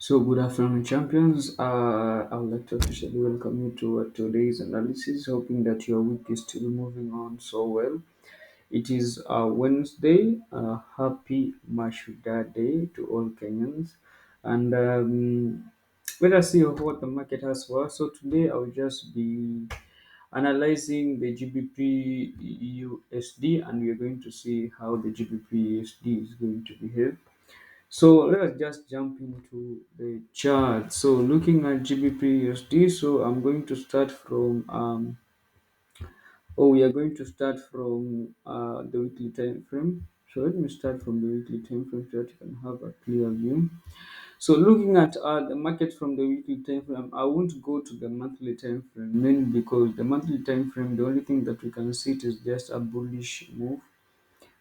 So, good afternoon, champions. I would like to officially welcome you to today's analysis, hoping that your week is still moving on so well. It is Wednesday. Happy Mashuda Day to all Kenyans. And let us see what the market has for us. So, today I will just be analyzing the GBPUSD, and we are going to see how the GBPUSD is going to behave. So let us just jump into the chart. So looking at GBPUSD, so I'm going to start from we are going to start from the weekly time frame. So let me start from the weekly time frame so that you can have a clear view. So looking at the market from the weekly time frame, I won't go to the monthly time frame mainly because the monthly time frame, the only thing that we can see it is just a bullish move.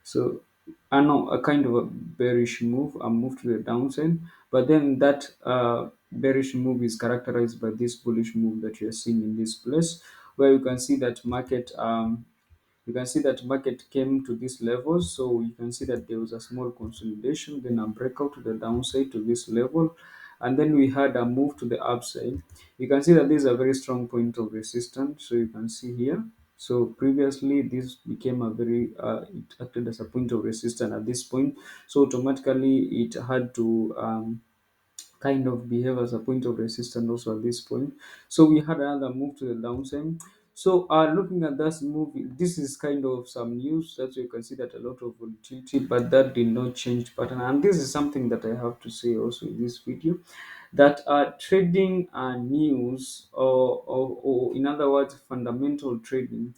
So I know a kind of a bearish move, a move to the downside, but then that bearish move is characterized by this bullish move that you are seeing in this place, where you can see that market came to this level. So you can see that there was a small consolidation, then a breakout to the downside to this level, and then we had a move to the upside. You can see that this is a very strong point of resistance. So you can see here. So previously this became a very it acted as a point of resistance at this point. So automatically it had to kind of behave as a point of resistance also at this point. So we had another move to the downside. So looking at this move, this is kind of some news. That's why you can see that a lot of volatility, but that did not change pattern. And this is something that I have to say also in this video, that trading news, or in other words, fundamental trading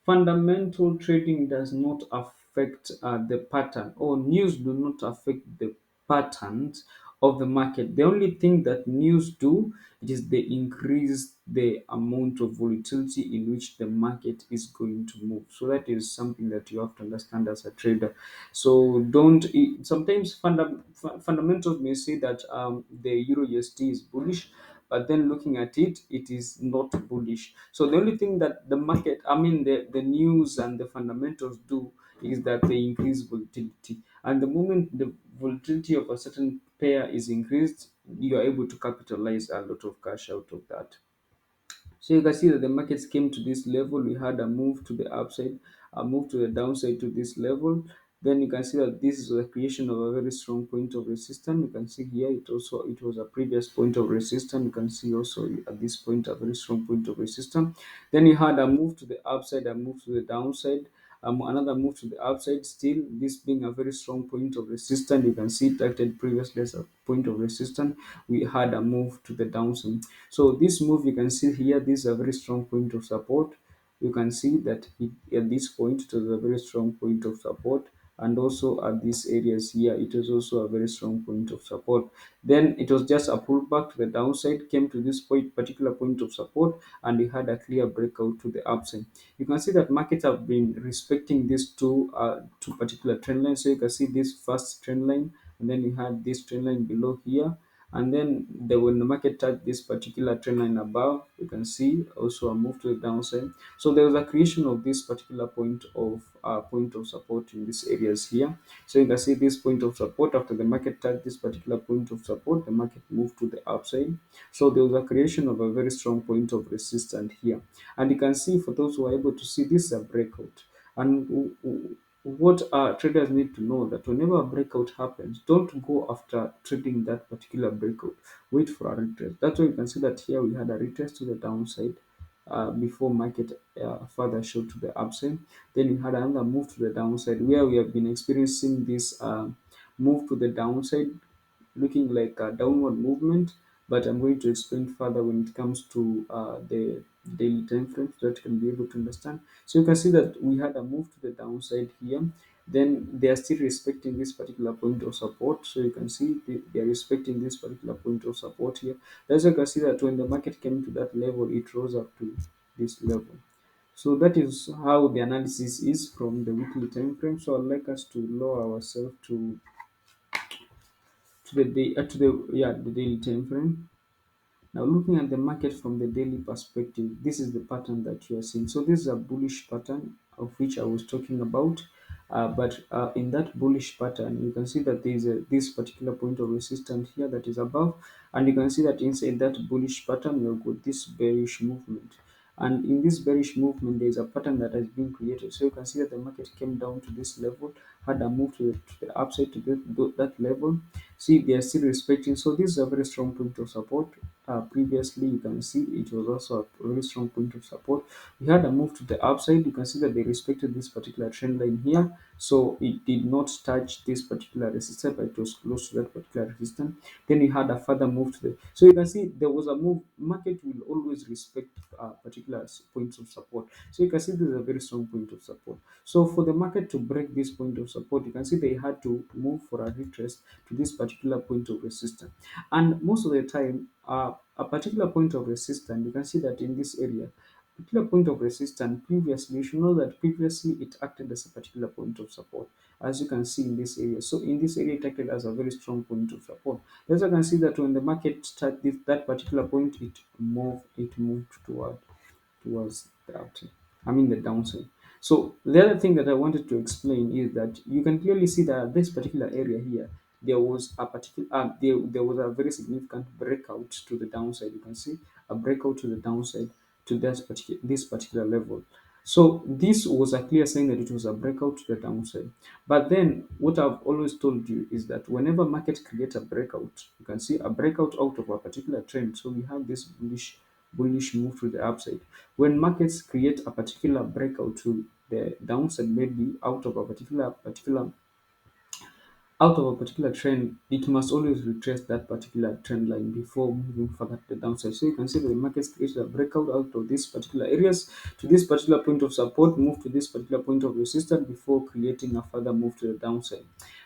does not affect the pattern, or news do not affect the patterns of the market. The only thing that news do, it is they increase the amount of volatility in which the market is going to move. So that is something that you have to understand as a trader. So don't sometimes fundamentals may say that the euro USD is bullish, but then looking at it, it is not bullish. So the only thing that the market, I mean the news and the fundamentals do, is that they increase volatility. And the moment the volatility of a certain pair is increased, you are able to capitalize a lot of cash out of that. So you can see that the markets came to this level. We had a move to the upside, a move to the downside to this level. Then you can see that this is the creation of a very strong point of resistance. You can see here it was a previous point of resistance. You can see also at this point a very strong point of resistance. Then you had a move to the upside, a move to the downside, another move to the upside. Still, this being a very strong point of resistance, you can see it acted previously as a point of resistance. We had a move to the downside. So this move you can see here, this is a very strong point of support. You can see that at this point it was a very strong point of support, and also at these areas here it was also a very strong point of support. Then it was just a pullback to the downside, came to this particular point of support, and we had a clear breakout to the upside. You can see that markets have been respecting these two particular trend lines. So you can see this first trend line, and then you had this trend line below here, and then when the market touched this particular trend line above, you can see also a move to the downside. So there was a creation of this particular point of support in these areas here. So you can see this point of support. After the market touched this particular point of support, the market moved to the upside. So there was a creation of a very strong point of resistance here. And you can see, for those who are able to see, this is a breakout. And what traders need to know, that whenever a breakout happens, don't go after trading that particular breakout. Wait for a retest. That's why you can see that here we had a retest to the downside before market further showed to the upside. Then we had another move to the downside, where we have been experiencing this move to the downside, looking like a downward movement. But I'm going to explain further when it comes to the daily time frame, so that you can be able to understand. So you can see that we had a move to the downside here. Then they are still respecting this particular point of support. So you can see they are respecting this particular point of support here. That's why you can see that when the market came to that level, it rose up to this level. So that is how the analysis is from the weekly time frame. So I'd like us to lower ourselves to the day to the daily time frame. Now, looking at the market from the daily perspective, this is the pattern that you are seeing. So this is a bullish pattern of which I was talking about. But in that bullish pattern, you can see that there is this particular point of resistance here that is above, and you can see that inside that bullish pattern, you've got this bearish movement. And in this bearish movement, there is a pattern that has been created. So you can see that the market came down to this level, had a move to the upside to that level. See, they are still respecting. So this is a very strong point of support. Previously, you can see it was also a very strong point of support. We had a move to the upside. You can see that they respected this particular trend line here. So it did not touch this particular resistance, but it was close to that particular resistance. Then we had a further move to the. So you can see there was a move. Market will always respect particular points of support. So you can see this is a very strong point of support. So for the market to break this point of support, you can see they had to move for a retrace to this particular point of resistance. And most of the time, a particular point of resistance, you can see that in this area, particular point of resistance previously, you should know that previously it acted as a particular point of support, as you can see in this area. So in this area, it acted as a very strong point of support. As you can see that when the market started that particular point, it moved towards the upside. I mean the downside. So the other thing that I wanted to explain is that you can clearly see that this particular area here, there was a very significant breakout to the downside. You can see a breakout to the downside to this particular level. So this was a clear sign that it was a breakout to the downside. But then what I've always told you is that whenever market creates a breakout, you can see a breakout out of a particular trend. So we have this bullish move to the upside. When markets create a particular breakout to the downside, maybe out of a particular trend, it must always retrace that particular trend line before moving further to the downside. So you can see that the markets created a breakout out of these particular areas to this particular point of support, move to this particular point of resistance before creating a further move to the downside.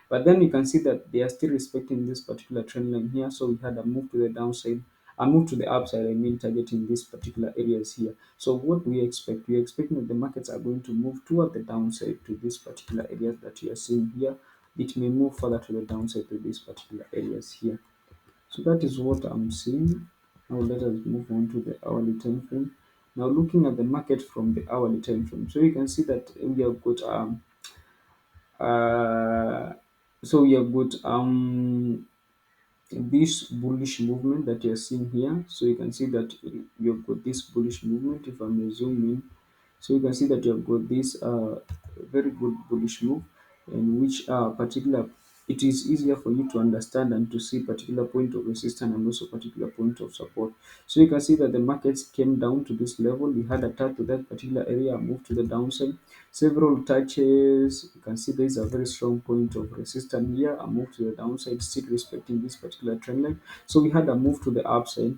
But then you can see that they are still respecting this particular trend line here. So we had a move to the downside, a move to the upside, I mean, targeting these particular areas here. So what we expect, we are expecting that the markets are going to move toward the downside to these particular areas that you are seeing here. It may move further to the downside to these particular areas here. So that is what I'm seeing. Now let us move on to the hourly time frame. Now looking at the market from the hourly time frame, so you can see that we have got uh this bullish movement that you're seeing here. So you can see that you've got this bullish movement. If I may zoom in, so you can see that you've got this very good bullish move, in which particular it is easier for you to understand and to see particular point of resistance and also particular point of support. So you can see that the markets came down to this level. We had a touch to that particular area, move to the downside, several touches. You can see there is a very strong point of resistance here, a move to the downside, still respecting this particular trend line. So we had a move to the upside.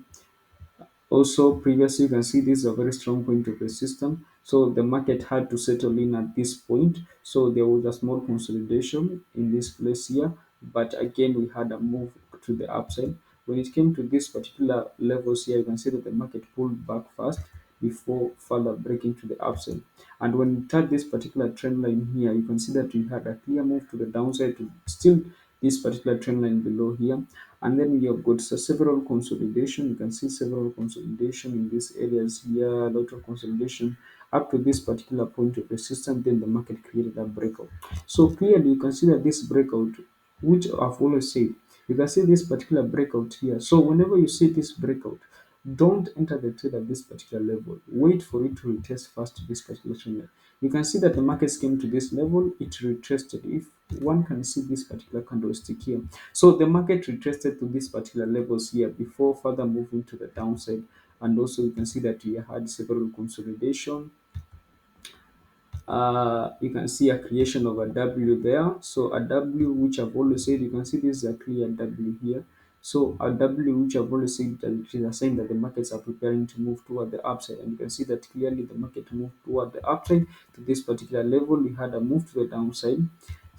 Also, previously, you can see this is a very strong point of resistance. So the market had to settle in at this point. So there was a small consolidation in this place here. But again, we had a move to the upside. When it came to this particular levels here, you can see that the market pulled back fast before further breaking to the upside. And when you touch this particular trend line here, you can see that we had a clear move to the downside to still this particular trend line below here. And then we have got several consolidation. You can see several consolidation in these areas here, a lot of consolidation up to this particular point of resistance. Then the market created a breakout. So clearly you can see that this breakout, which I've always said, you can see this particular breakout here. So whenever you see this breakout, don't enter the trade at this particular level. Wait for it to retest first to this particular trend line. You can see that the markets came to this level, it retraced. If one can see this particular candlestick here, so the market retraced to these particular levels here before further moving to the downside. And also you can see that we had several consolidation. You can see a creation of a W there. So a W, which I've always said, you can see this is a clear W here. So a W, which I've always said, that it is a sign that the markets are preparing to move toward the upside. And you can see that clearly the market moved toward the upside to this particular level. We had a move to the downside.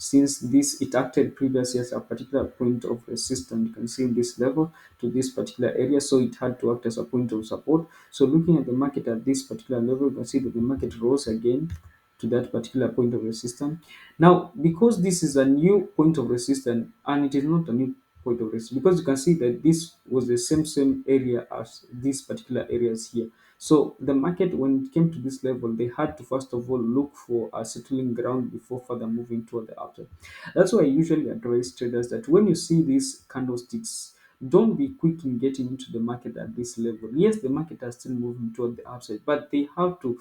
Since this it acted previously as a particular point of resistance, you can see in this level to this particular area, so it had to act as a point of support. So looking at the market at this particular level, you can see that the market rose again to that particular point of resistance. Now, because this is a new point of resistance and it is not a new point of risk, because you can see that this was the same area as these particular areas here. So the market, when it came to this level, they had to first of all look for a settling ground before further moving toward the upside. That's why I usually advise traders that when you see these candlesticks, don't be quick in getting into the market at this level. Yes, the market are still moving toward the upside, but they have to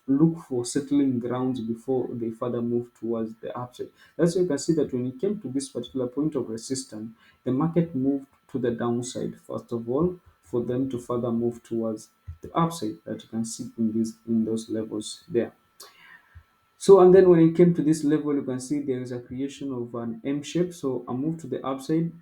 look for settling grounds before they further move towards the upside. That's why you can see that when it came to this particular point of resistance, the market moved to the downside first of all, for them to further move towards the upside that you can see in those levels there. So, and then when it came to this level, you can see there is a creation of an M shape. So a move to the upside,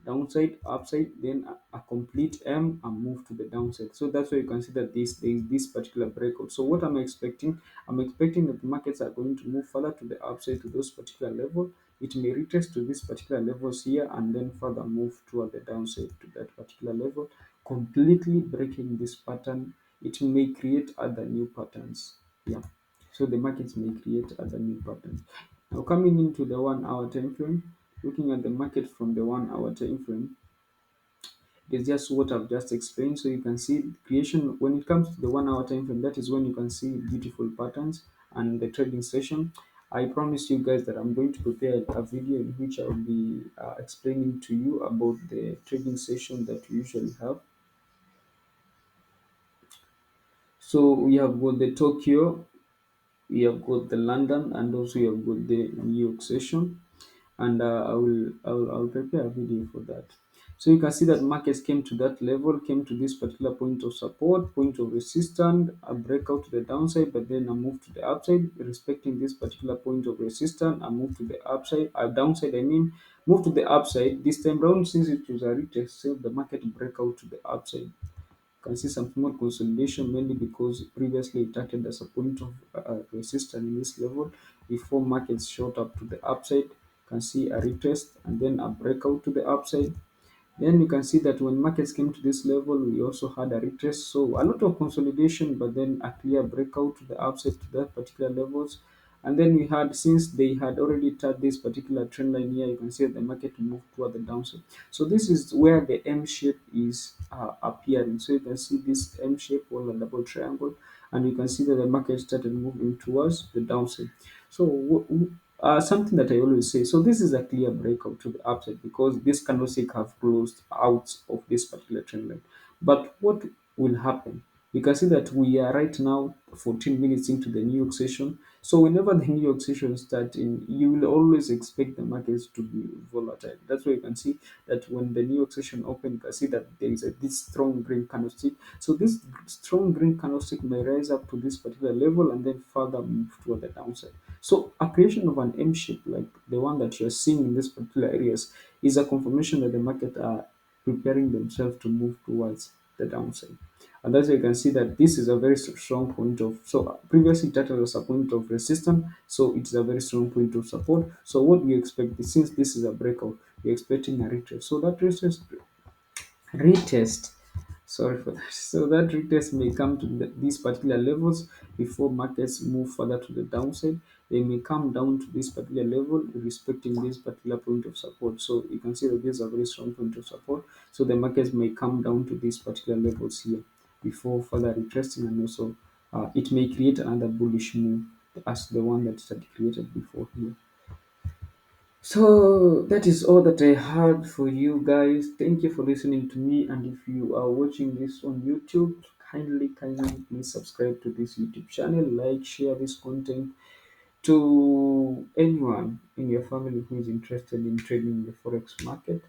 downside, upside, then a complete M and move to the downside. So that's why you can see that there is this particular breakout. So what I'm expecting, I'm expecting that the markets are going to move further to the upside to those particular level. It may retest to these particular levels here and then further move toward the downside to that particular level, completely breaking this pattern. It may create other new patterns. Yeah. So the markets may create other new patterns. Now coming into the 1 hour time frame, looking at the market from the 1 hour time frame, it's just what I've just explained. So you can see creation when it comes to the 1 hour time frame, that is when you can see beautiful patterns and the trading session. I promise you guys that I'm going to prepare a video in which I'll be explaining to you about the trading session that we usually have. So we have got the Tokyo, we have got the London, and also we have got the New York session. And I'll prepare a video for that. So you can see that markets came to that level, came to this particular point of support, point of resistance, a breakout to the downside, but then a move to the upside, respecting this particular point of resistance, a move to the upside, a downside, I mean, move to the upside. This time round, since it was a retest, so the market breakout to the upside. Can see some small consolidation, mainly because previously it acted as a point of resistance in this level before markets shot up to the upside. Can see a retest and then a breakout to the upside. Then you can see that when markets came to this level, we also had a retest. So a lot of consolidation, but then a clear breakout to the upside to that particular levels. And then we had, since they had already touched this particular trend line here, you can see that the market moved toward the downside. So this is where the M shape is appearing. So you can see this M shape or a double triangle, and you can see that the market started moving towards the downside. So something that I always say, so this is a clear breakout to the upside because this candlestick have closed out of this particular trend line. But what will happen? You can see that we are right now 14 minutes into the New York session. So whenever the New York session starts in, you will always expect the markets to be volatile. That's why you can see that when the New York session opened, you can see that there is this strong green candlestick. So this strong green candlestick may rise up to this particular level and then further move toward the downside. So a creation of an M shape like the one that you're seeing in these particular areas is a confirmation that the market are preparing themselves to move towards the downside. And that's why you can see that this is a very strong point of, so previously it acted as a point of resistance, so it's a very strong point of support. So what we expect is, since this is a breakout, we're expecting a retest. So that retest, sorry for that, so that retest may come to these particular levels before markets move further to the downside. They may come down to this particular level respecting this particular point of support. So you can see that this is a very strong point of support, so the markets may come down to these particular levels here before further retesting, and also it may create another bullish move as the one that it had created before here. So that is all that I had for you guys. Thank you for listening to me. And if you are watching this on YouTube, kindly please subscribe to this YouTube channel, like, share this content to anyone in your family who is interested in trading in the forex market.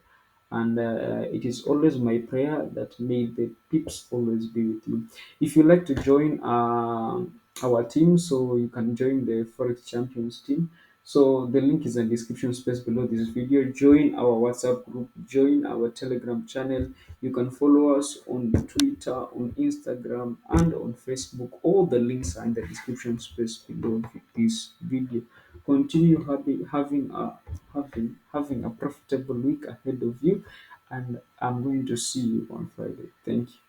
And it is always my prayer that may the pips always be with you. If you like to join our team, so you can join the forex champions team. So the link is in the description space below this video. Join our WhatsApp group, join our Telegram channel. You can follow us on Twitter, on Instagram, and on Facebook. All the links are in the description space below this video. Continue having a profitable week ahead of you, and I'm going to see you on Friday. Thank you.